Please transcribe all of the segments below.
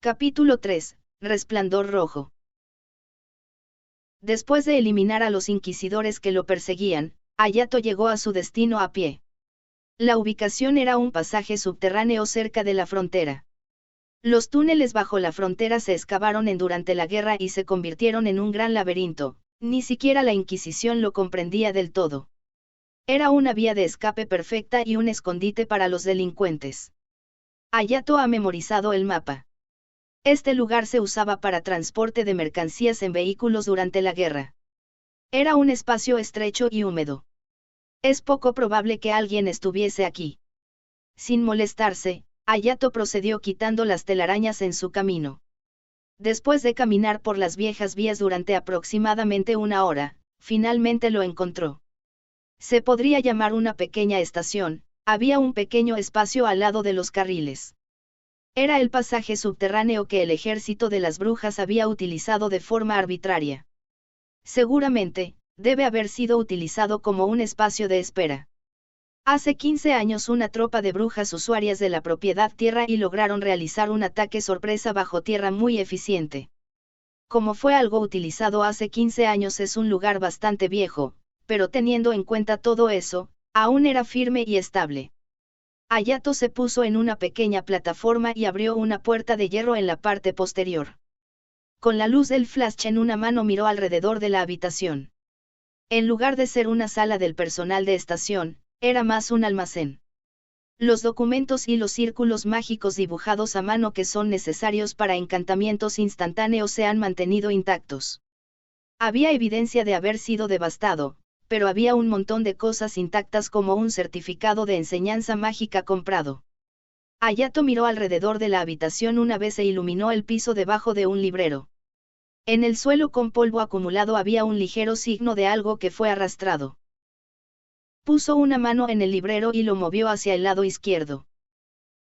Capítulo 3. Resplandor rojo. Después de eliminar a los inquisidores que lo perseguían, Hayato llegó a su destino a pie. La ubicación era un pasaje subterráneo cerca de la frontera. Los túneles bajo la frontera se excavaron durante la guerra y se convirtieron en un gran laberinto, ni siquiera la Inquisición lo comprendía del todo. Era una vía de escape perfecta y un escondite para los delincuentes. Hayato ha memorizado el mapa. Este lugar se usaba para transporte de mercancías en vehículos durante la guerra. Era un espacio estrecho y húmedo. Es poco probable que alguien estuviese aquí. Sin molestarse, Hayato procedió quitando las telarañas en su camino. Después de caminar por las viejas vías durante aproximadamente una hora, finalmente lo encontró. Se podría llamar una pequeña estación, había un pequeño espacio al lado de los carriles. Era el pasaje subterráneo que el ejército de las brujas había utilizado de forma arbitraria. Seguramente, debe haber sido utilizado como un espacio de espera. Hace 15 años una tropa de brujas usuarias de la propiedad tierra y lograron realizar un ataque sorpresa bajo tierra muy eficiente. Como fue algo utilizado hace 15 años es un lugar bastante viejo, pero teniendo en cuenta todo eso, aún era firme y estable. Hayato se puso en una pequeña plataforma y abrió una puerta de hierro en la parte posterior. Con la luz del flash en una mano miró alrededor de la habitación. En lugar de ser una sala del personal de estación, era más un almacén. Los documentos y los círculos mágicos dibujados a mano que son necesarios para encantamientos instantáneos se han mantenido intactos. Había evidencia de haber sido devastado, pero había un montón de cosas intactas como un certificado de enseñanza mágica comprado. Hayato miró alrededor de la habitación una vez e iluminó el piso debajo de un librero. En el suelo con polvo acumulado había un ligero signo de algo que fue arrastrado. Puso una mano en el librero y lo movió hacia el lado izquierdo.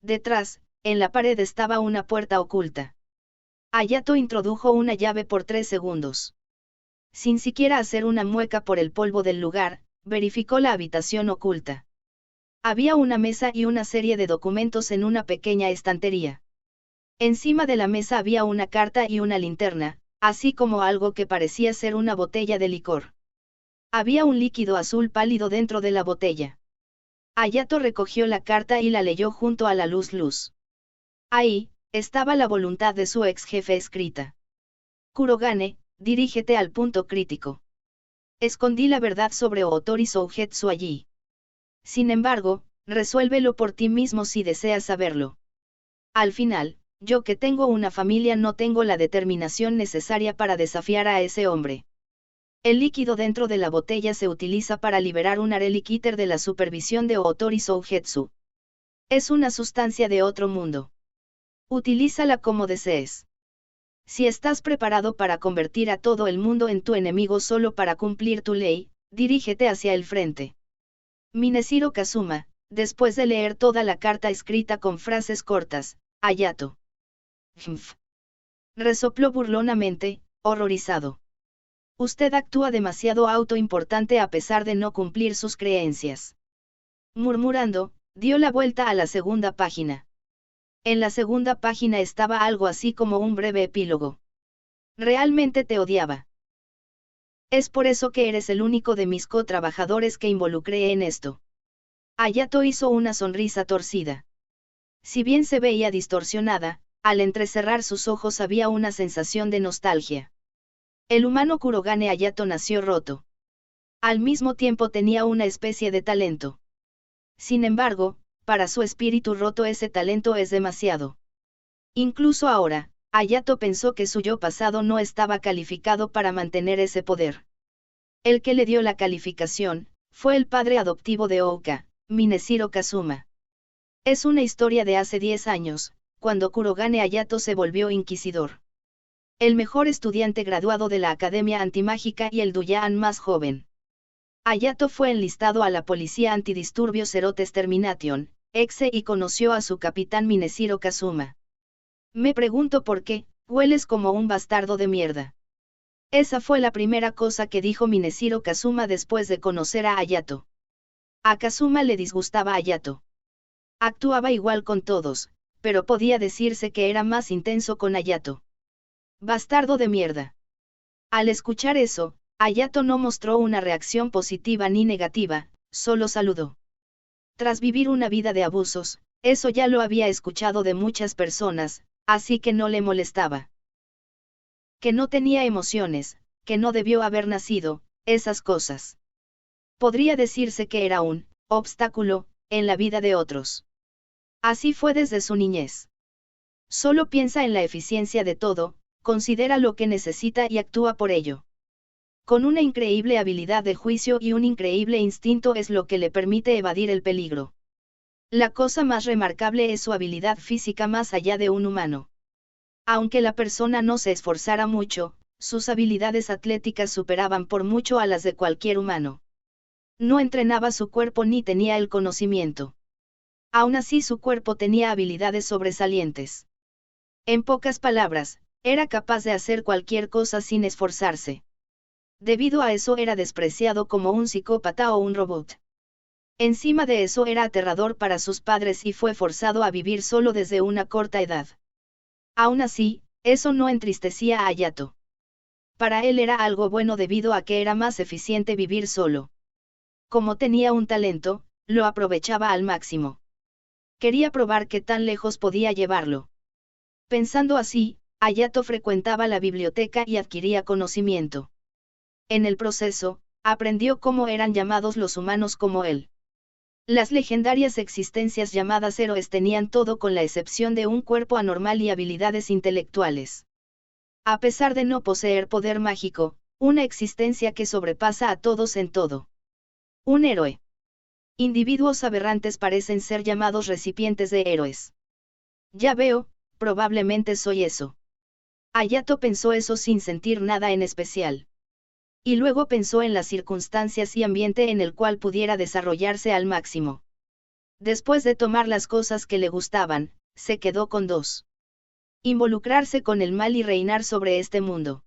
Detrás, en la pared estaba una puerta oculta. Hayato introdujo una llave por 3 segundos. Sin siquiera hacer una mueca por el polvo del lugar, verificó la habitación oculta. Había una mesa y una serie de documentos en una pequeña estantería. Encima de la mesa había una carta y una linterna, así como algo que parecía ser una botella de licor. Había un líquido azul pálido dentro de la botella. Hayato recogió la carta y la leyó junto a la luz. Ahí, estaba la voluntad de su ex jefe escrita. Kurogane, dirígete al punto crítico. Escondí la verdad sobre Ootori Sougetsu allí. Sin embargo, resuélvelo por ti mismo si deseas saberlo. Al final, yo que tengo una familia no tengo la determinación necesaria para desafiar a ese hombre. El líquido dentro de la botella se utiliza para liberar un Relic Eater de la supervisión de Ootori Sougetsu. Es una sustancia de otro mundo. Utilízala como desees. Si estás preparado para convertir a todo el mundo en tu enemigo solo para cumplir tu ley, dirígete hacia el frente. Mineshiro Kazuma, después de leer toda la carta escrita con frases cortas, Hayato. Resopló burlonamente, horrorizado. Usted actúa demasiado autoimportante a pesar de no cumplir sus creencias. Murmurando, dio la vuelta a la segunda página. En la segunda página estaba algo así como un breve epílogo. Realmente te odiaba. Es por eso que eres el único de mis co-trabajadores que involucré en esto. Hayato hizo una sonrisa torcida. Si bien se veía distorsionada, al entrecerrar sus ojos había una sensación de nostalgia. El humano Kurogane Hayato nació roto. Al mismo tiempo tenía una especie de talento. Sin embargo, para su espíritu roto ese talento es demasiado. Incluso ahora, Hayato pensó que su yo pasado no estaba calificado para mantener ese poder. El que le dio la calificación, fue el padre adoptivo de Ouka, Mineshiro Kazuma. Es una historia de hace 10 años, cuando Kurogane Hayato se volvió inquisidor. El mejor estudiante graduado de la Academia Antimágica y el Duyan más joven. Hayato fue enlistado a la Policía Antidisturbios Zerotes Termination, EXE y conoció a su capitán Mineshiro Kazuma. Me pregunto por qué, hueles como un bastardo de mierda. Esa fue la primera cosa que dijo Mineshiro Kazuma después de conocer a Hayato. A Kazuma le disgustaba Hayato. Actuaba igual con todos, pero podía decirse que era más intenso con Hayato. Bastardo de mierda. Al escuchar eso, Hayato no mostró una reacción positiva ni negativa, solo saludó. Tras vivir una vida de abusos, eso ya lo había escuchado de muchas personas, así que no le molestaba. Que no tenía emociones, que no debió haber nacido, esas cosas. Podría decirse que era un obstáculo en la vida de otros. Así fue desde su niñez. Solo piensa en la eficiencia de todo, considera lo que necesita y actúa por ello. Con una increíble habilidad de juicio y un increíble instinto es lo que le permite evadir el peligro. La cosa más remarcable es su habilidad física más allá de un humano. Aunque la persona no se esforzara mucho, sus habilidades atléticas superaban por mucho a las de cualquier humano. No entrenaba su cuerpo ni tenía el conocimiento. Aún así su cuerpo tenía habilidades sobresalientes. En pocas palabras, era capaz de hacer cualquier cosa sin esforzarse. Debido a eso era despreciado como un psicópata o un robot. Encima de eso era aterrador para sus padres y fue forzado a vivir solo desde una corta edad. Aún así, eso no entristecía a Hayato. Para él era algo bueno debido a que era más eficiente vivir solo. Como tenía un talento, lo aprovechaba al máximo. Quería probar qué tan lejos podía llevarlo. Pensando así, Hayato frecuentaba la biblioteca y adquiría conocimiento. En el proceso, aprendió cómo eran llamados los humanos como él. Las legendarias existencias llamadas héroes tenían todo con la excepción de un cuerpo anormal y habilidades intelectuales. A pesar de no poseer poder mágico, una existencia que sobrepasa a todos en todo. Un héroe. Individuos aberrantes parecen ser llamados recipientes de héroes. Ya veo, probablemente soy eso. Hayato pensó eso sin sentir nada en especial. Y luego pensó en las circunstancias y ambiente en el cual pudiera desarrollarse al máximo. Después de tomar las cosas que le gustaban, se quedó con dos. Involucrarse con el mal y reinar sobre este mundo.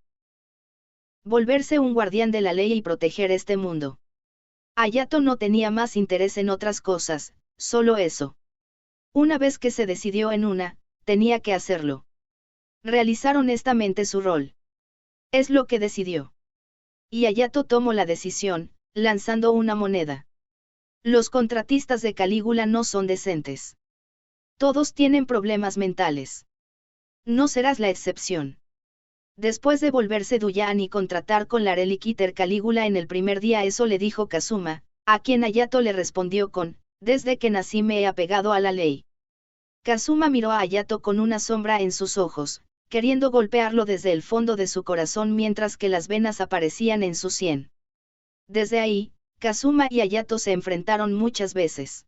Volverse un guardián de la ley y proteger este mundo. Hayato no tenía más interés en otras cosas, solo eso. Una vez que se decidió en una, tenía que hacerlo. Realizar honestamente su rol. Es lo que decidió. Y Hayato tomó la decisión, lanzando una moneda. Los contratistas de Calígula no son decentes. Todos tienen problemas mentales. No serás la excepción. Después de volverse Duyan y contratar con la Relikiter Calígula en el primer día, eso le dijo Kazuma, a quien Hayato le respondió con, desde que nací me he apegado a la ley. Kazuma miró a Hayato con una sombra en sus ojos, queriendo golpearlo desde el fondo de su corazón mientras que las venas aparecían en su sien. Desde ahí, Kazuma y Hayato se enfrentaron muchas veces.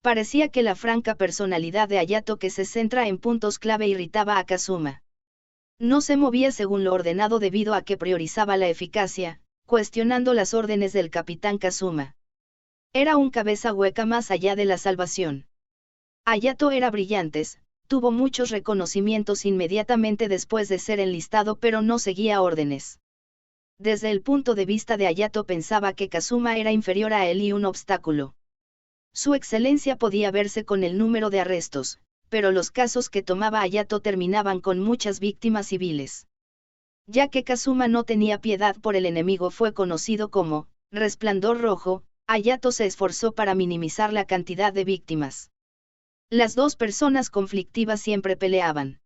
Parecía que la franca personalidad de Hayato que se centra en puntos clave irritaba a Kazuma. No se movía según lo ordenado debido a que priorizaba la eficacia, cuestionando las órdenes del capitán Kazuma. Era un cabeza hueca más allá de la salvación. Hayato era brillantes, tuvo muchos reconocimientos inmediatamente después de ser enlistado pero no seguía órdenes. Desde el punto de vista de Hayato pensaba que Kazuma era inferior a él y un obstáculo. Su excelencia podía verse con el número de arrestos, pero los casos que tomaba Hayato terminaban con muchas víctimas civiles. Ya que Kazuma no tenía piedad por el enemigo, fue conocido como Resplandor Rojo, Hayato se esforzó para minimizar la cantidad de víctimas. Las dos personas conflictivas siempre peleaban.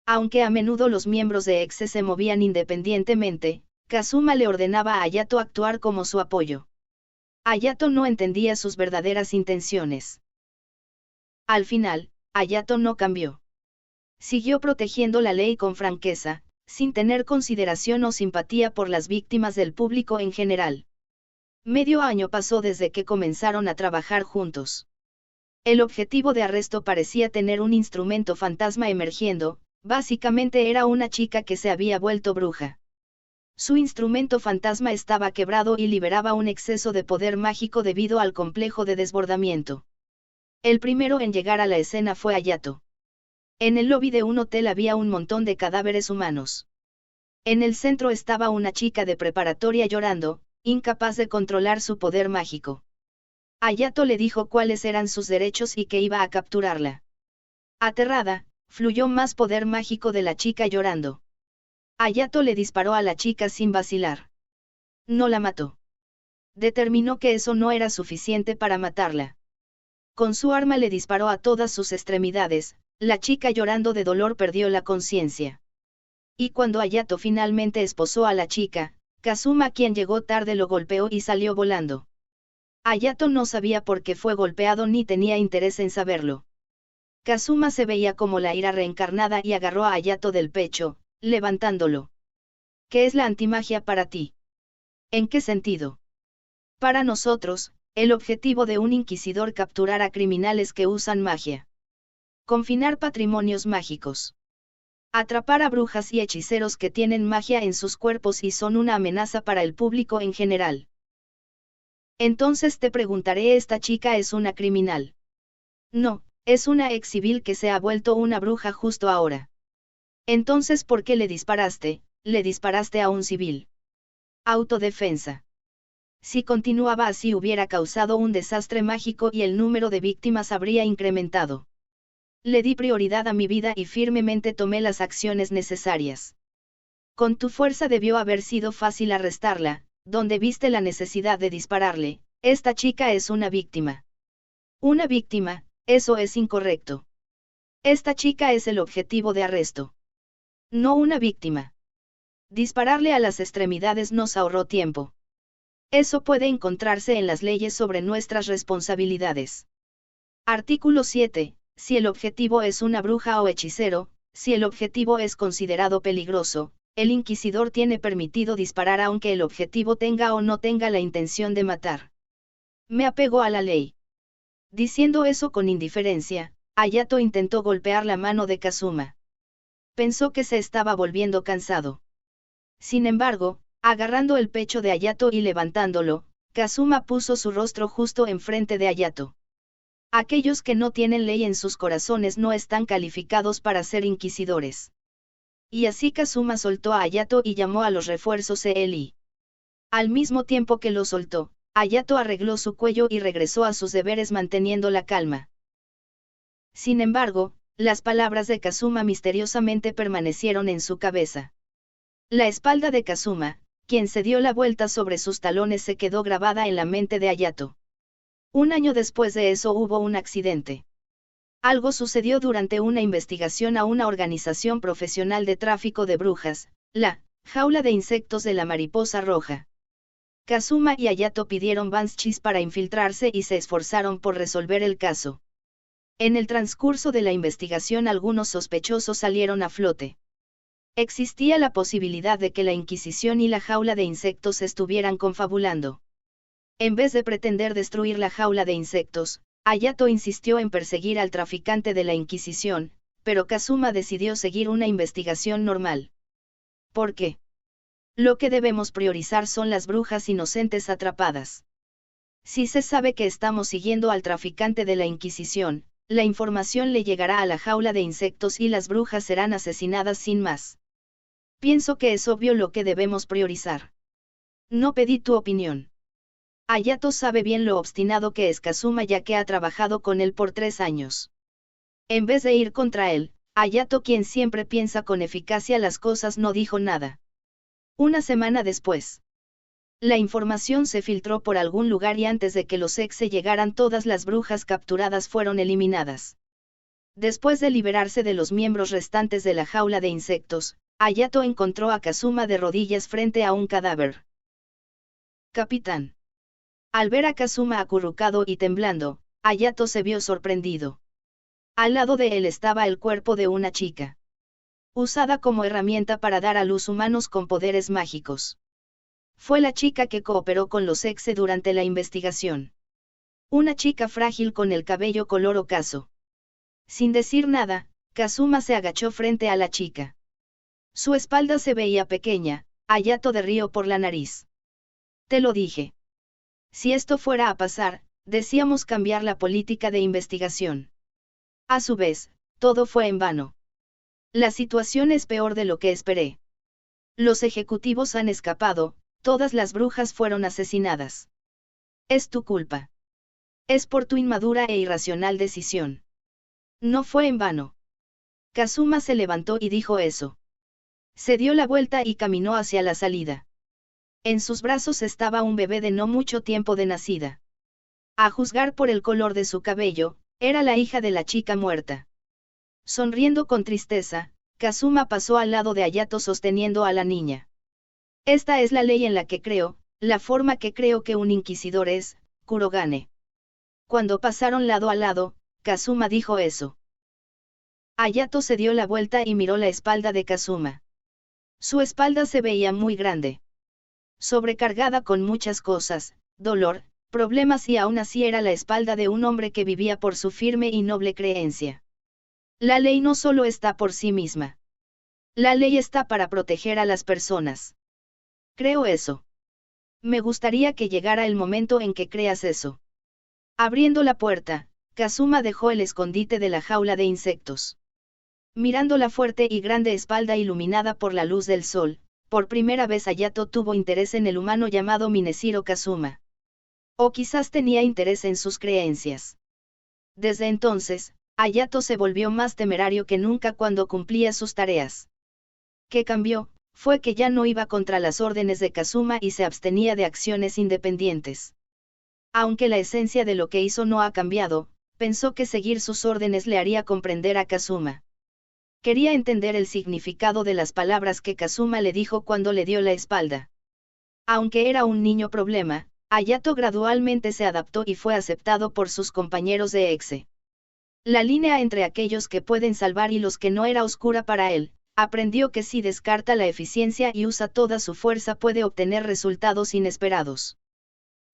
Aunque a menudo los miembros de Exe se movían independientemente, Kazuma le ordenaba a Hayato actuar como su apoyo. Hayato no entendía sus verdaderas intenciones. Al final, Hayato no cambió. Siguió protegiendo la ley con franqueza, sin tener consideración o simpatía por las víctimas del público en general. Medio año pasó desde que comenzaron a trabajar juntos. El objetivo de arresto parecía tener un instrumento fantasma emergiendo, básicamente era una chica que se había vuelto bruja. Su instrumento fantasma estaba quebrado y liberaba un exceso de poder mágico debido al complejo de desbordamiento. El primero en llegar a la escena fue Hayato. En el lobby de un hotel había un montón de cadáveres humanos. En el centro estaba una chica de preparatoria llorando, incapaz de controlar su poder mágico. Hayato le dijo cuáles eran sus derechos y que iba a capturarla. Aterrada, fluyó más poder mágico de la chica llorando. Hayato le disparó a la chica sin vacilar. No la mató. Determinó que eso no era suficiente para matarla. Con su arma le disparó a todas sus extremidades, la chica llorando de dolor perdió la conciencia. Y cuando Hayato finalmente esposó a la chica, Kazuma, quien llegó tarde, lo golpeó y salió volando. Hayato no sabía por qué fue golpeado ni tenía interés en saberlo. Kazuma se veía como la ira reencarnada y agarró a Hayato del pecho, levantándolo. ¿Qué es la antimagia para ti? ¿En qué sentido? Para nosotros, el objetivo de un inquisidor capturar a criminales que usan magia. Confinar patrimonios mágicos. Atrapar a brujas y hechiceros que tienen magia en sus cuerpos y son una amenaza para el público en general. Entonces te preguntaré, ¿esta chica es una criminal? No, es una ex civil que se ha vuelto una bruja justo ahora. Entonces, ¿por qué le disparaste? Le disparaste a un civil. Autodefensa. Si continuaba así hubiera causado un desastre mágico y el número de víctimas habría incrementado. Le di prioridad a mi vida y firmemente tomé las acciones necesarias. Con tu fuerza debió haber sido fácil arrestarla, donde viste la necesidad de dispararle. Esta chica es una víctima. Una víctima, eso es incorrecto. Esta chica es el objetivo de arresto. No una víctima. Dispararle a las extremidades nos ahorró tiempo. Eso puede encontrarse en las leyes sobre nuestras responsabilidades. Artículo 7. Si el objetivo es una bruja o hechicero, si el objetivo es considerado peligroso, el inquisidor tiene permitido disparar aunque el objetivo tenga o no tenga la intención de matar. Me apego a la ley. Diciendo eso con indiferencia, Hayato intentó golpear la mano de Kazuma. Pensó que se estaba volviendo cansado. Sin embargo, agarrando el pecho de Hayato y levantándolo, Kazuma puso su rostro justo enfrente de Hayato. Aquellos que no tienen ley en sus corazones no están calificados para ser inquisidores. Y así Kazuma soltó a Hayato y llamó a los refuerzos y. Al mismo tiempo que lo soltó, Hayato arregló su cuello y regresó a sus deberes manteniendo la calma. Sin embargo, las palabras de Kazuma misteriosamente permanecieron en su cabeza. La espalda de Kazuma, quien se dio la vuelta sobre sus talones, se quedó grabada en la mente de Hayato. Un año después de eso hubo un accidente. Algo sucedió durante una investigación a una organización profesional de tráfico de brujas, la Jaula de Insectos de la Mariposa Roja. Kazuma y Hayato pidieron banshees para infiltrarse y se esforzaron por resolver el caso. En el transcurso de la investigación algunos sospechosos salieron a flote. Existía la posibilidad de que la Inquisición y la Jaula de Insectos estuvieran confabulando. En vez de pretender destruir la jaula de insectos, Hayato insistió en perseguir al traficante de la Inquisición, pero Kazuma decidió seguir una investigación normal. ¿Por qué? Lo que debemos priorizar son las brujas inocentes atrapadas. Si se sabe que estamos siguiendo al traficante de la Inquisición, la información le llegará a la jaula de insectos y las brujas serán asesinadas sin más. Pienso que es obvio lo que debemos priorizar. No pedí tu opinión. Hayato sabe bien lo obstinado que es Kazuma ya que ha trabajado con él por 3 años. En vez de ir contra él, Hayato, quien siempre piensa con eficacia las cosas, no dijo nada. Una semana después. La información se filtró por algún lugar y antes de que los Exe llegaran todas las brujas capturadas fueron eliminadas. Después de liberarse de los miembros restantes de la jaula de insectos, Hayato encontró a Kazuma de rodillas frente a un cadáver. Capitán. Al ver a Kazuma acurrucado y temblando, Hayato se vio sorprendido. Al lado de él estaba el cuerpo de una chica. Usada como herramienta para dar a luz humanos con poderes mágicos. Fue la chica que cooperó con los Exe durante la investigación. Una chica frágil con el cabello color ocaso. Sin decir nada, Kazuma se agachó frente a la chica. Su espalda se veía pequeña, Hayato rió por la nariz. Te lo dije. Si esto fuera a pasar, decíamos cambiar la política de investigación. A su vez, todo fue en vano. La situación es peor de lo que esperé. Los ejecutivos han escapado, todas las brujas fueron asesinadas. Es tu culpa. Es por tu inmadura e irracional decisión. No fue en vano. Kazuma se levantó y dijo eso. Se dio la vuelta y caminó hacia la salida. En sus brazos estaba un bebé de no mucho tiempo de nacida. A juzgar por el color de su cabello, era la hija de la chica muerta. Sonriendo con tristeza, Kazuma pasó al lado de Hayato sosteniendo a la niña. Esta es la ley en la que creo, la forma que creo que un inquisidor es, Kurogane. Cuando pasaron lado a lado, Kazuma dijo eso. Hayato se dio la vuelta y miró la espalda de Kazuma. Su espalda se veía muy grande. Sobrecargada con muchas cosas, dolor, problemas y aún así era la espalda de un hombre que vivía por su firme y noble creencia. La ley no solo está por sí misma. La ley está para proteger a las personas. Creo eso. Me gustaría que llegara el momento en que creas eso. Abriendo la puerta, Kazuma dejó el escondite de la jaula de insectos. Mirando la fuerte y grande espalda iluminada por la luz del sol, por primera vez Hayato tuvo interés en el humano llamado Mineshiro Kazuma. O quizás tenía interés en sus creencias. Desde entonces, Hayato se volvió más temerario que nunca cuando cumplía sus tareas. ¿Qué cambió? Fue que ya no iba contra las órdenes de Kazuma y se abstenía de acciones independientes. Aunque la esencia de lo que hizo no ha cambiado, pensó que seguir sus órdenes le haría comprender a Kazuma. Quería entender el significado de las palabras que Kazuma le dijo cuando le dio la espalda. Aunque era un niño problema, Hayato gradualmente se adaptó y fue aceptado por sus compañeros de Exe. La línea entre aquellos que pueden salvar y los que no era oscura para él. Aprendió que si descarta la eficiencia y usa toda su fuerza puede obtener resultados inesperados.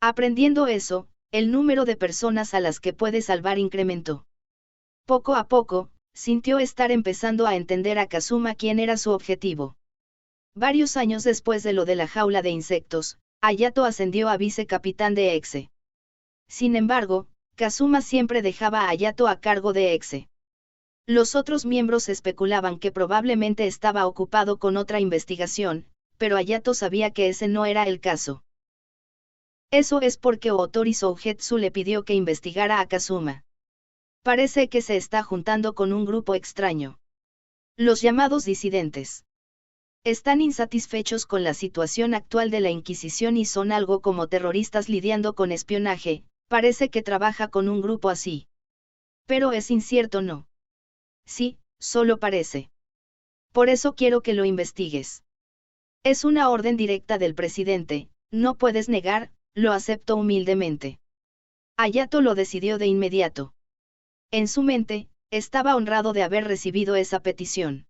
Aprendiendo eso, el número de personas a las que puede salvar incrementó. Poco a poco, sintió estar empezando a entender a Kazuma quién era su objetivo. Varios años después de lo de la jaula de insectos, Hayato ascendió a vicecapitán de Exe. Sin embargo, Kazuma siempre dejaba a Hayato a cargo de Exe. Los otros miembros especulaban que probablemente estaba ocupado con otra investigación, pero Hayato sabía que ese no era el caso. Eso es porque Otori Sougetsu le pidió que investigara a Kazuma. Parece que se está juntando con un grupo extraño. Los llamados disidentes. Están insatisfechos con la situación actual de la Inquisición y son algo como terroristas lidiando con espionaje, parece que trabaja con un grupo así. Pero es incierto, ¿no? Sí, solo parece. Por eso quiero que lo investigues. Es una orden directa del presidente, no puedes negar, lo acepto humildemente. Hayato lo decidió de inmediato. En su mente, estaba honrado de haber recibido esa petición.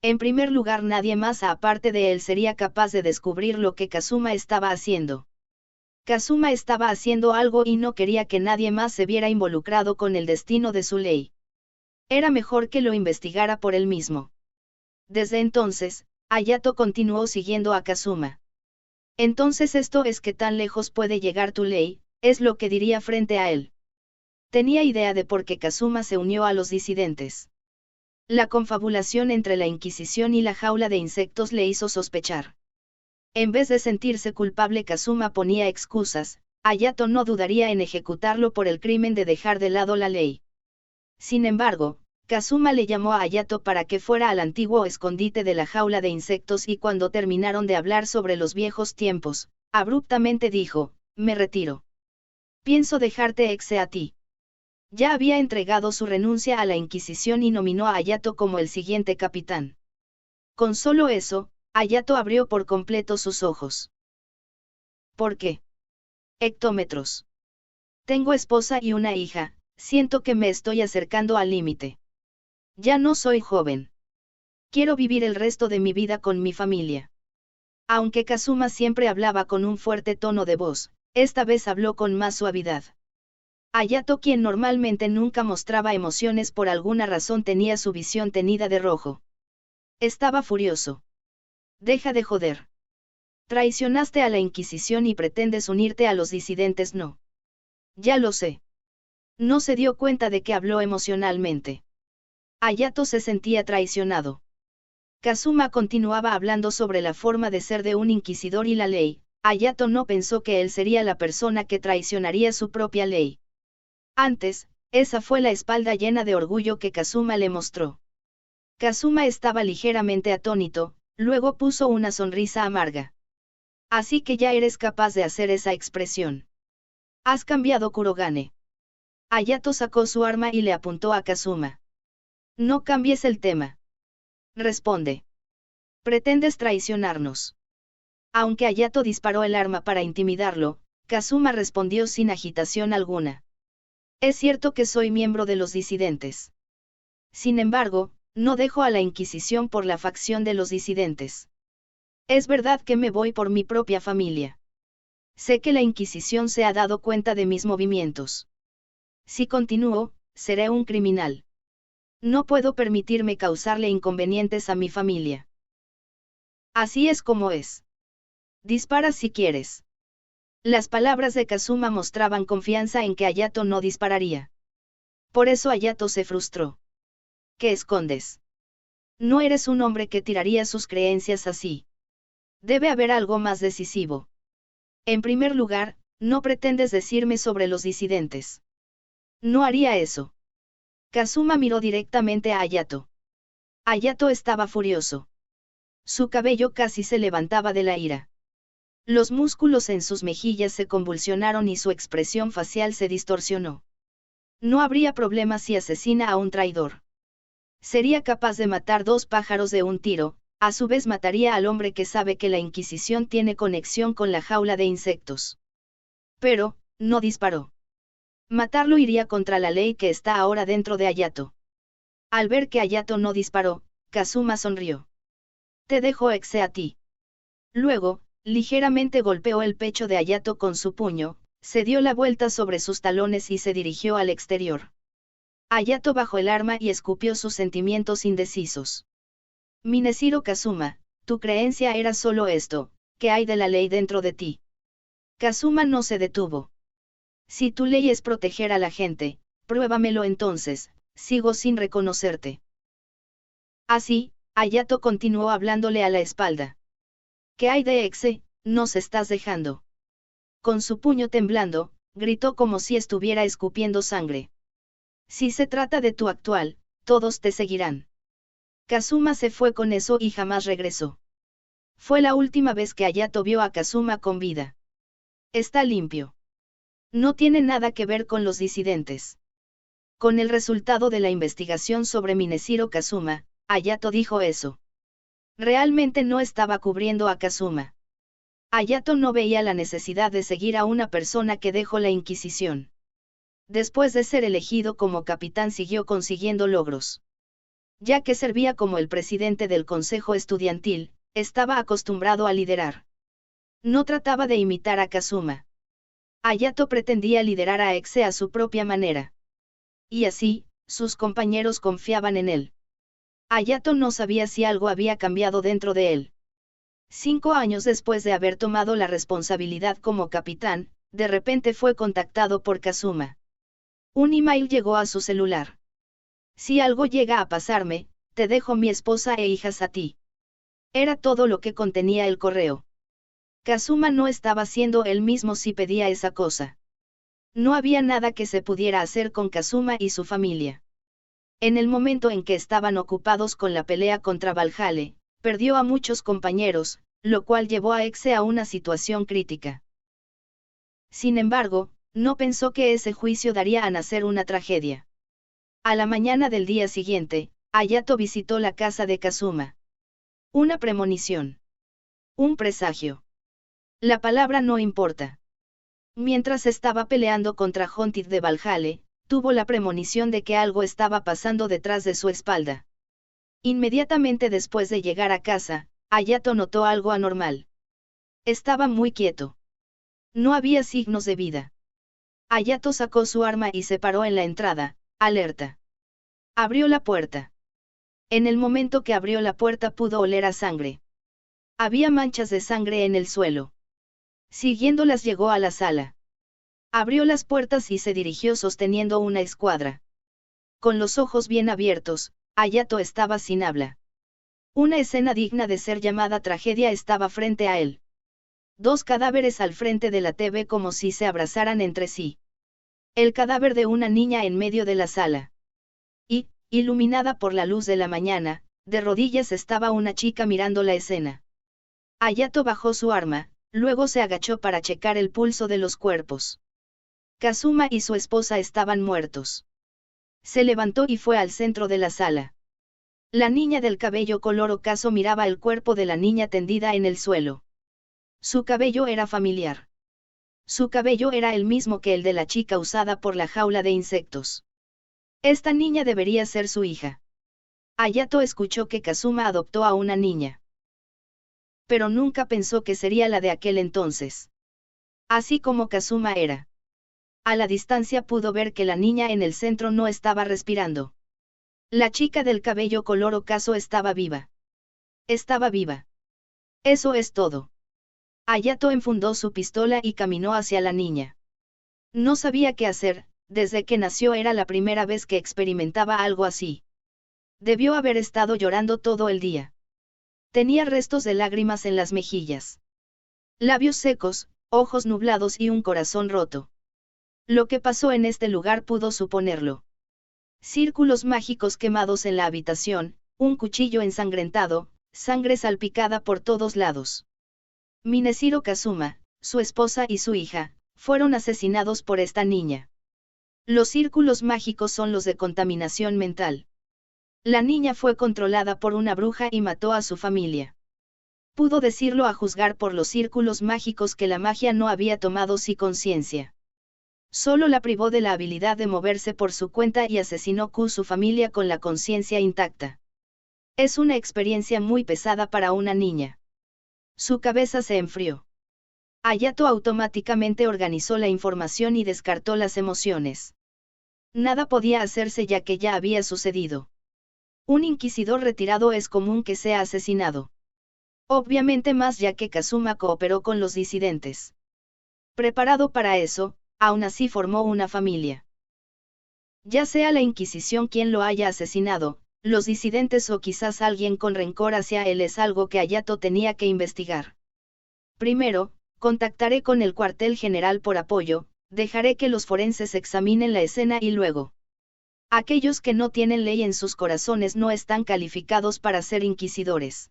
En primer lugar, nadie más aparte de él sería capaz de descubrir lo que Kazuma estaba haciendo. Kazuma estaba haciendo algo y no quería que nadie más se viera involucrado con el destino de su ley. Era mejor que lo investigara por él mismo. Desde entonces, Hayato continuó siguiendo a Kazuma. Entonces esto es que tan lejos puede llegar tu ley, es lo que diría frente a él. Tenía idea de por qué Kazuma se unió a los disidentes. La confabulación entre la Inquisición y la jaula de insectos le hizo sospechar. En vez de sentirse culpable, Kazuma ponía excusas. Hayato no dudaría en ejecutarlo por el crimen de dejar de lado la ley. Sin embargo, Kazuma le llamó a Hayato para que fuera al antiguo escondite de la jaula de insectos y cuando terminaron de hablar sobre los viejos tiempos, abruptamente dijo, me retiro. Pienso dejarte Exe a ti. Ya había entregado su renuncia a la Inquisición y nominó a Hayato como el siguiente capitán. Con solo eso, Hayato abrió por completo sus ojos. ¿Por qué? Hectómetros. Tengo esposa y una hija. Siento que me estoy acercando al límite. Ya no soy joven. Quiero vivir el resto de mi vida con mi familia. Aunque Kazuma siempre hablaba con un fuerte tono de voz, esta vez habló con más suavidad. Hayato, quien normalmente nunca mostraba emociones por alguna razón, tenía su visión tenida de rojo. Estaba furioso. Deja de joder. Traicionaste a la Inquisición y pretendes unirte a los disidentes, ¿no? Ya lo sé. No se dio cuenta de que habló emocionalmente. Hayato se sentía traicionado. Kazuma continuaba hablando sobre la forma de ser de un inquisidor y la ley. Hayato no pensó que él sería la persona que traicionaría su propia ley. Antes, Esa fue la espalda llena de orgullo que Kazuma le mostró. Kazuma estaba ligeramente atónito, luego puso una sonrisa amarga. Así que ya eres capaz de hacer esa expresión. Has cambiado, Kurogane. Hayato sacó su arma y le apuntó a Kazuma. No cambies el tema. Responde. ¿Pretendes traicionarnos? Aunque Hayato disparó el arma para intimidarlo, Kazuma respondió sin agitación alguna. Es cierto que soy miembro de los disidentes. Sin embargo, no dejo a la Inquisición por la facción de los disidentes. Es verdad que me voy por mi propia familia. Sé que la Inquisición se ha dado cuenta de mis movimientos. Si continúo, seré un criminal. No puedo permitirme causarle inconvenientes a mi familia. Así es como es. Dispara si quieres. Las palabras de Kazuma mostraban confianza en que Hayato no dispararía. Por eso Hayato se frustró. ¿Qué escondes? No eres un hombre que tiraría sus creencias así. Debe haber algo más decisivo. En primer lugar, no pretendes decirme sobre los disidentes. No haría eso. Kazuma miró directamente a Hayato. Hayato estaba furioso. Su cabello casi se levantaba de la ira. Los músculos en sus mejillas se convulsionaron y su expresión facial se distorsionó. No habría problema si asesina a un traidor. Sería capaz de matar dos pájaros de un tiro, a su vez mataría al hombre que sabe que la Inquisición tiene conexión con la jaula de insectos. Pero, no disparó. Matarlo iría contra la ley que está ahora dentro de Hayato. Al ver que Hayato no disparó, Kazuma sonrió. Te dejo exe a ti. Luego, ligeramente golpeó el pecho de Hayato con su puño, se dio la vuelta sobre sus talones y se dirigió al exterior. Hayato bajó el arma y escupió sus sentimientos indecisos. Mineshiro Kazuma, tu creencia era solo esto, ¿qué hay de la ley dentro de ti? Kazuma no se detuvo. Si tu ley es proteger a la gente, pruébamelo entonces, sigo sin reconocerte. Así, Hayato continuó hablándole a la espalda. ¿Qué hay de exe? Nos estás dejando. Con su puño temblando, gritó como si estuviera escupiendo sangre. Si se trata de tu actual, todos te seguirán. Kazuma se fue con eso y jamás regresó. Fue la última vez que Hayato vio a Kazuma con vida. Está limpio. No tiene nada que ver con los disidentes. Con el resultado de la investigación sobre Mineshiro Kazuma, Hayato dijo eso. Realmente no estaba cubriendo a Kazuma. Hayato no veía la necesidad de seguir a una persona que dejó la Inquisición. Después de ser elegido como capitán siguió consiguiendo logros. Ya que servía como el presidente del consejo estudiantil, estaba acostumbrado a liderar. No trataba de imitar a Kazuma. Hayato pretendía liderar a Exe a su propia manera. Y así, sus compañeros confiaban en él. Hayato no sabía si algo había cambiado dentro de él. 5 años después de haber tomado la responsabilidad como capitán, de repente fue contactado por Kazuma. Un email llegó a su celular. Si algo llega a pasarme, te dejo mi esposa e hijas a ti. Era todo lo que contenía el correo. Kazuma no estaba siendo él mismo si pedía esa cosa. No había nada que se pudiera hacer con Kazuma y su familia. En el momento en que estaban ocupados con la pelea contra Valhalla, perdió a muchos compañeros, lo cual llevó a Exe a una situación crítica. Sin embargo, no pensó que ese juicio daría a nacer una tragedia. A la mañana del día siguiente, Hayato visitó la casa de Kazuma. Una premonición. Un presagio. La palabra no importa. Mientras estaba peleando contra Hontit de Valhalla, tuvo la premonición de que algo estaba pasando detrás de su espalda. Inmediatamente después de llegar a casa, Hayato notó algo anormal. Estaba muy quieto. No había signos de vida. Hayato sacó su arma y se paró en la entrada, alerta. Abrió la puerta. En el momento que abrió la puerta pudo oler a sangre. Había manchas de sangre en el suelo. Siguiéndolas llegó a la sala. Abrió las puertas y se dirigió sosteniendo una escuadra. Con los ojos bien abiertos, Hayato estaba sin habla. Una escena digna de ser llamada tragedia estaba frente a él. 2 cadáveres al frente de la TV como si se abrazaran entre sí. El cadáver de una niña en medio de la sala. Y, iluminada por la luz de la mañana, de rodillas estaba una chica mirando la escena. Hayato bajó su arma, luego se agachó para checar el pulso de los cuerpos. Kazuma y su esposa estaban muertos. Se levantó y fue al centro de la sala. La niña del cabello color ocaso miraba el cuerpo de la niña tendida en el suelo. Su cabello era familiar. Su cabello era el mismo que el de la chica usada por la jaula de insectos. Esta niña debería ser su hija. Hayato escuchó que Kazuma adoptó a una niña. Pero nunca pensó que sería la de aquel entonces. Así como Kazuma era. A la distancia pudo ver que la niña en el centro no estaba respirando. La chica del cabello color ocaso estaba viva. Estaba viva. Eso es todo. Hayato enfundó su pistola y caminó hacia la niña. No sabía qué hacer, desde que nació era la primera vez que experimentaba algo así. Debió haber estado llorando todo el día. Tenía restos de lágrimas en las mejillas. Labios secos, ojos nublados y un corazón roto. Lo que pasó en este lugar pudo suponerlo. Círculos mágicos quemados en la habitación, un cuchillo ensangrentado, sangre salpicada por todos lados. Mineshiro Kazuma, su esposa y su hija, fueron asesinados por esta niña. Los círculos mágicos son los de contaminación mental. La niña fue controlada por una bruja y mató a su familia. Pudo decirlo a juzgar por los círculos mágicos que la magia no había tomado sí conciencia. Solo la privó de la habilidad de moverse por su cuenta y asesinó a su familia con la conciencia intacta. Es una experiencia muy pesada para una niña. Su cabeza se enfrió. Hayato automáticamente organizó la información y descartó las emociones. Nada podía hacerse ya que ya había sucedido. Un inquisidor retirado es común que sea asesinado. Obviamente más ya que Kazuma cooperó con los disidentes. Preparado para eso, aún así formó una familia. Ya sea la Inquisición quien lo haya asesinado, los disidentes o quizás alguien con rencor hacia él es algo que Hayato tenía que investigar. Primero, contactaré con el cuartel general por apoyo, dejaré que los forenses examinen la escena y luego. Aquellos que no tienen ley en sus corazones no están calificados para ser inquisidores.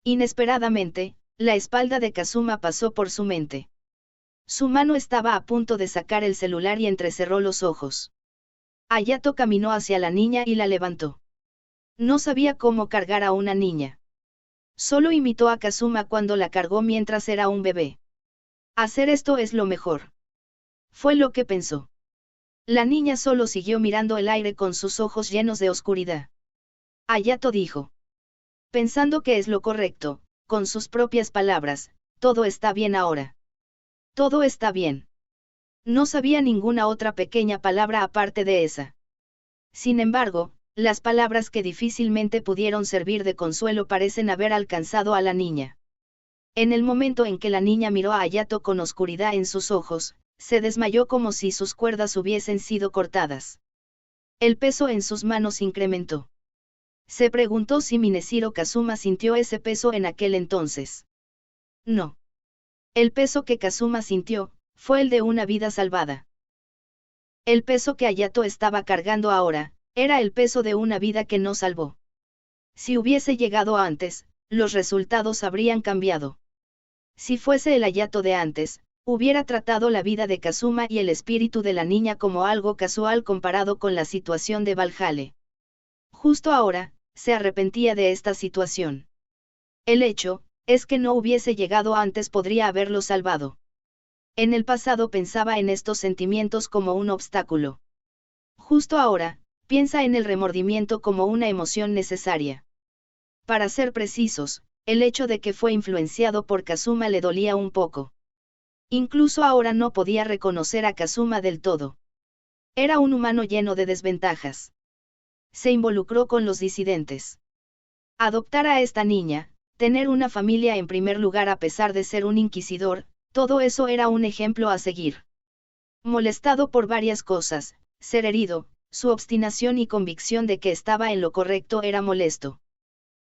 Inesperadamente, la espalda de Kazuma pasó por su mente. Su mano estaba a punto de sacar el celular y entrecerró los ojos. Hayato caminó hacia la niña y la levantó. No sabía cómo cargar a una niña. Solo imitó a Kazuma cuando la cargó mientras era un bebé. Hacer esto es lo mejor. Fue lo que pensó. La niña solo siguió mirando el aire con sus ojos llenos de oscuridad. Hayato dijo. Pensando que es lo correcto, con sus propias palabras, todo está bien ahora. Todo está bien. No sabía ninguna otra pequeña palabra aparte de esa. Sin embargo, las palabras que difícilmente pudieron servir de consuelo parecen haber alcanzado a la niña. En el momento en que la niña miró a Hayato con oscuridad en sus ojos, se desmayó como si sus cuerdas hubiesen sido cortadas. El peso en sus manos incrementó. Se preguntó si Mineshiro Kazuma sintió ese peso en aquel entonces. No. El peso que Kazuma sintió, fue el de una vida salvada. El peso que Hayato estaba cargando ahora, era el peso de una vida que no salvó. Si hubiese llegado antes, los resultados habrían cambiado. Si fuese el Hayato de antes, hubiera tratado la vida de Kazuma y el espíritu de la niña como algo casual comparado con la situación de Valhalla. Justo ahora, se arrepentía de esta situación. El hecho, es que no hubiese llegado antes podría haberlo salvado. En el pasado pensaba en estos sentimientos como un obstáculo. Justo ahora, piensa en el remordimiento como una emoción necesaria. Para ser precisos, el hecho de que fue influenciado por Kazuma le dolía un poco. Incluso ahora no podía reconocer a Kazuma del todo. Era un humano lleno de desventajas. Se involucró con los disidentes. Adoptar a esta niña, tener una familia en primer lugar a pesar de ser un inquisidor, todo eso era un ejemplo a seguir. Molestado por varias cosas, ser herido, su obstinación y convicción de que estaba en lo correcto era molesto.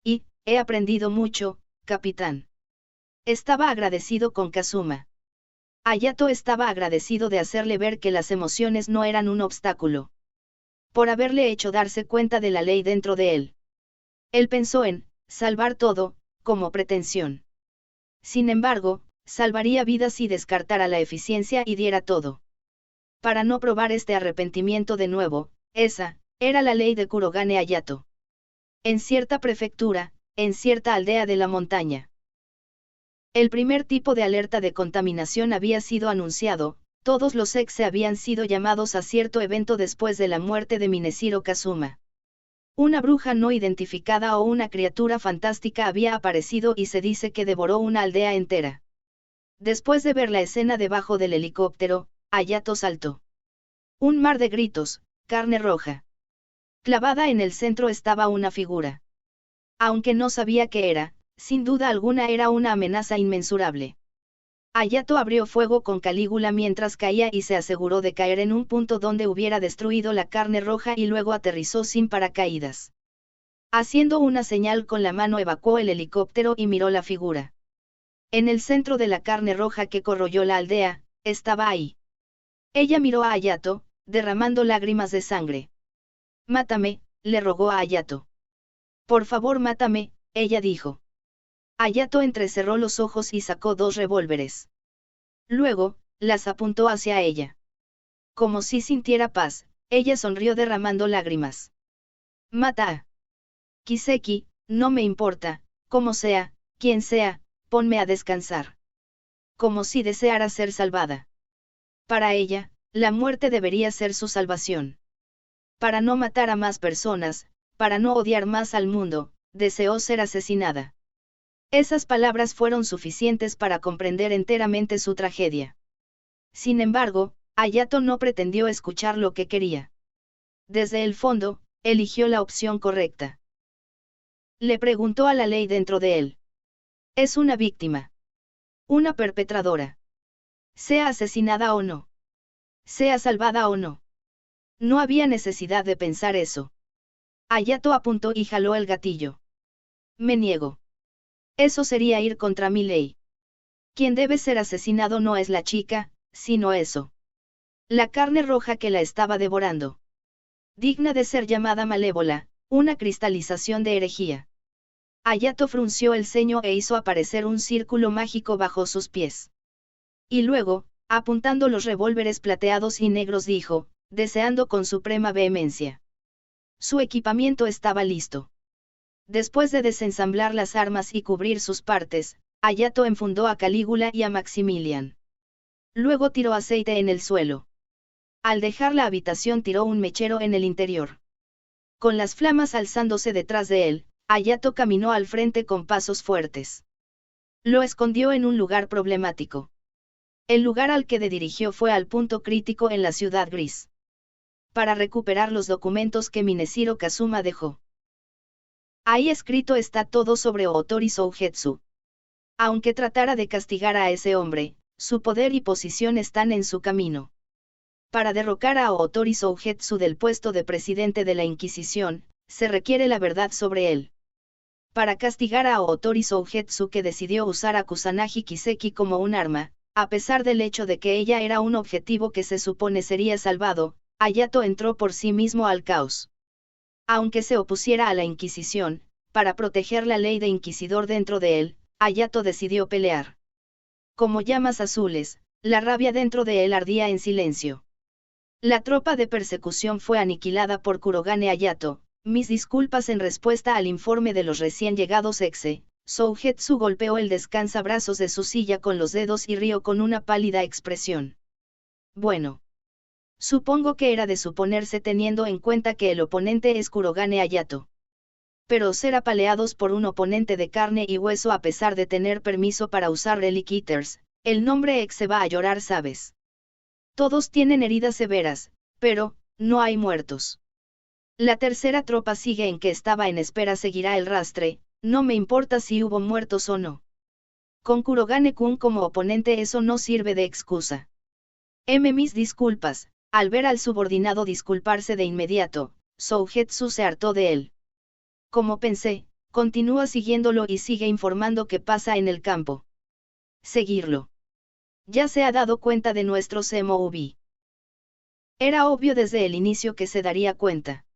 Y, he aprendido mucho, capitán. Estaba agradecido con Kazuma. Hayato estaba agradecido de hacerle ver que las emociones no eran un obstáculo. Por haberle hecho darse cuenta de la ley dentro de él. Él pensó en salvar todo, como pretensión. Sin embargo, salvaría vidas si descartara la eficiencia y diera todo. Para no probar este arrepentimiento de nuevo, esa era la ley de Kurogane Hayato. En cierta prefectura, en cierta aldea de la montaña. El primer tipo de alerta de contaminación había sido anunciado, todos los ex habían sido llamados a cierto evento después de la muerte de Mineshiro Kazuma. Una bruja no identificada o una criatura fantástica había aparecido y se dice que devoró una aldea entera. Después de ver la escena debajo del helicóptero, Hayato saltó. Un mar de gritos, carne roja. Clavada en el centro estaba una figura. Aunque no sabía qué era, sin duda alguna era una amenaza inmensurable. Hayato abrió fuego con Calígula mientras caía y se aseguró de caer en un punto donde hubiera destruido la carne roja y luego aterrizó sin paracaídas. Haciendo una señal con la mano evacuó el helicóptero y miró la figura. En el centro de la carne roja que corroyó la aldea, estaba ahí. Ella miró a Hayato, derramando lágrimas de sangre. Mátame, le rogó a Hayato. Por favor mátame, ella dijo. Hayato entrecerró los ojos y sacó 2 revólveres. Luego, las apuntó hacia ella. Como si sintiera paz, ella sonrió derramando lágrimas. Mata a Kiseki, no me importa, como sea, quien sea, ponme a descansar. Como si deseara ser salvada. Para ella, la muerte debería ser su salvación. Para no matar a más personas, para no odiar más al mundo, deseó ser asesinada. Esas palabras fueron suficientes para comprender enteramente su tragedia. Sin embargo, Hayato no pretendió escuchar lo que quería. Desde el fondo, eligió la opción correcta. Le preguntó a la ley dentro de él. ¿Es una víctima? ¿Una perpetradora? Sea asesinada o no. Sea salvada o no. No había necesidad de pensar eso. Hayato apuntó y jaló el gatillo. Me niego. Eso sería ir contra mi ley. Quien debe ser asesinado no es la chica, sino eso. La carne roja que la estaba devorando. Digna de ser llamada malévola, una cristalización de herejía. Hayato frunció el ceño e hizo aparecer un círculo mágico bajo sus pies. Y luego, apuntando los revólveres plateados y negros dijo, deseando con suprema vehemencia. Su equipamiento estaba listo. Después de desensamblar las armas y cubrir sus partes, Hayato enfundó a Calígula y a Maximilian. Luego tiró aceite en el suelo. Al dejar la habitación tiró un mechero en el interior. Con las flamas alzándose detrás de él, Hayato caminó al frente con pasos fuertes. Lo escondió en un lugar problemático. El lugar al que dirigió fue al punto crítico en la ciudad gris. Para recuperar los documentos que Mineshiro Kazuma dejó. Ahí escrito está todo sobre Ootori Sougetsu. Aunque tratara de castigar a ese hombre, su poder y posición están en su camino. Para derrocar a Ootori Sougetsu del puesto de presidente de la Inquisición, se requiere la verdad sobre él. Para castigar a Ootori Sougetsu que decidió usar a Kusanagi Kiseki como un arma, a pesar del hecho de que ella era un objetivo que se supone sería salvado, Hayato entró por sí mismo al caos. Aunque se opusiera a la Inquisición, para proteger la ley de inquisidor dentro de él, Hayato decidió pelear. Como llamas azules, la rabia dentro de él ardía en silencio. La tropa de persecución fue aniquilada por Kurogane Hayato. Mis disculpas en respuesta al informe de los recién llegados exe. Sougetsu golpeó el descansabrazos de su silla con los dedos y rió con una pálida expresión. Bueno. Supongo que era de suponerse teniendo en cuenta que el oponente es Kurogane Hayato. Pero ser apaleados por un oponente de carne y hueso a pesar de tener permiso para usar Relic Eaters, el nombre exe va a llorar, ¿sabes? Todos tienen heridas severas, pero, no hay muertos. La tercera tropa sigue en que estaba en espera seguirá el rastre, no me importa si hubo muertos o no. Con Kurogane-kun como oponente eso no sirve de excusa. Mis disculpas. Al ver al subordinado disculparse de inmediato, Sougetsu se hartó de él. Como pensé, continúa siguiéndolo y sigue informando qué pasa en el campo. Seguirlo. ya se ha dado cuenta de nuestros MOV. Era obvio desde el inicio que se daría cuenta.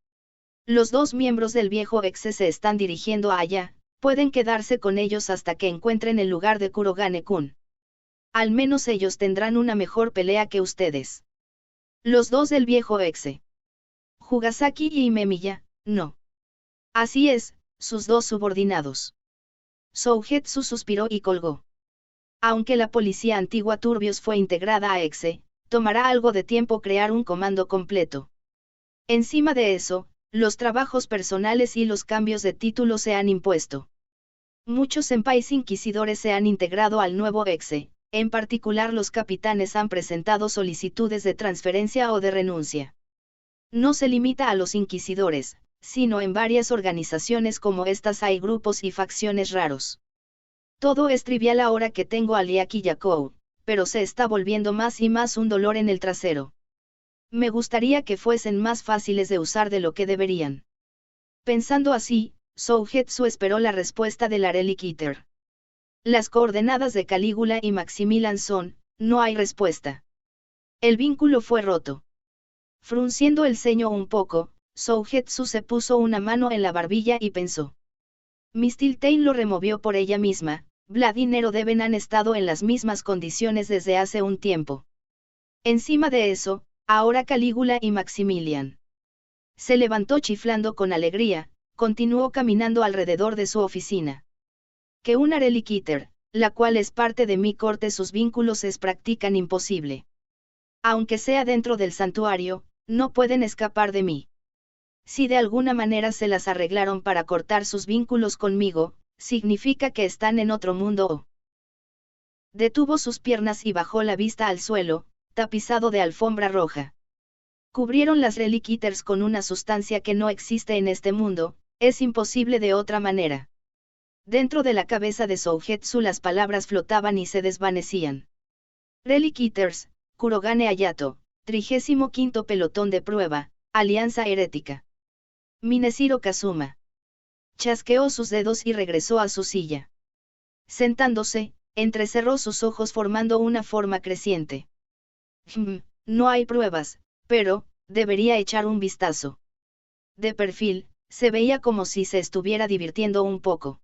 Los dos miembros del viejo exe se están dirigiendo allá, pueden quedarse con ellos hasta que encuentren el lugar de Kurogane-kun. Al menos ellos tendrán una mejor pelea que ustedes. Los dos del viejo exe. Hugasaki y Imemiya, no. Así es, sus dos subordinados. Sougetsu suspiró y colgó. Aunque la policía antigua Turbios fue integrada a exe, tomará algo de tiempo crear un comando completo. Encima de eso, los trabajos personales y los cambios de título se han impuesto. Muchos senpais inquisidores se han integrado al nuevo exe, en particular los capitanes han presentado solicitudes de transferencia o de renuncia. No se limita a los inquisidores, sino en varias organizaciones como estas hay grupos y facciones raros. Todo es trivial ahora que tengo a Liaki Yakou, pero se está volviendo más y más un dolor en el trasero. Me gustaría que fuesen más fáciles de usar de lo que deberían. Pensando así, Sougetsu esperó la respuesta del Relic Eater. Las coordenadas de Calígula y Maximilian son, no hay respuesta. El vínculo fue roto. Frunciendo el ceño un poco, Sougetsu se puso una mano en la barbilla y pensó. Mistletoe lo removió por ella misma, Vlad y Nerodeven han estado en las mismas condiciones desde hace un tiempo. Encima de eso, ahora Calígula y Maximilian. Se levantó chiflando con alegría, continuó caminando alrededor de su oficina. Que una Relic Eater, la cual es parte de mi corte, sus vínculos es practican imposible. Aunque sea dentro del santuario, no pueden escapar de mí. Si de alguna manera se las arreglaron para cortar sus vínculos conmigo, significa que están en otro mundo o... Detuvo sus piernas y bajó la vista al suelo, tapizado de alfombra roja. Cubrieron las Relic Eaters con una sustancia que no existe en este mundo, es imposible de otra manera. Dentro de la cabeza de Sougetsu las palabras flotaban y se desvanecían. Relic Eaters, Kurogane Hayato, 35º pelotón de prueba, Alianza Herética. Mineshiro Kazuma. Chasqueó sus dedos y regresó a su silla. Sentándose, entrecerró sus ojos formando una forma creciente. No hay pruebas, pero, debería echar un vistazo. De perfil, se veía como si se estuviera divirtiendo un poco.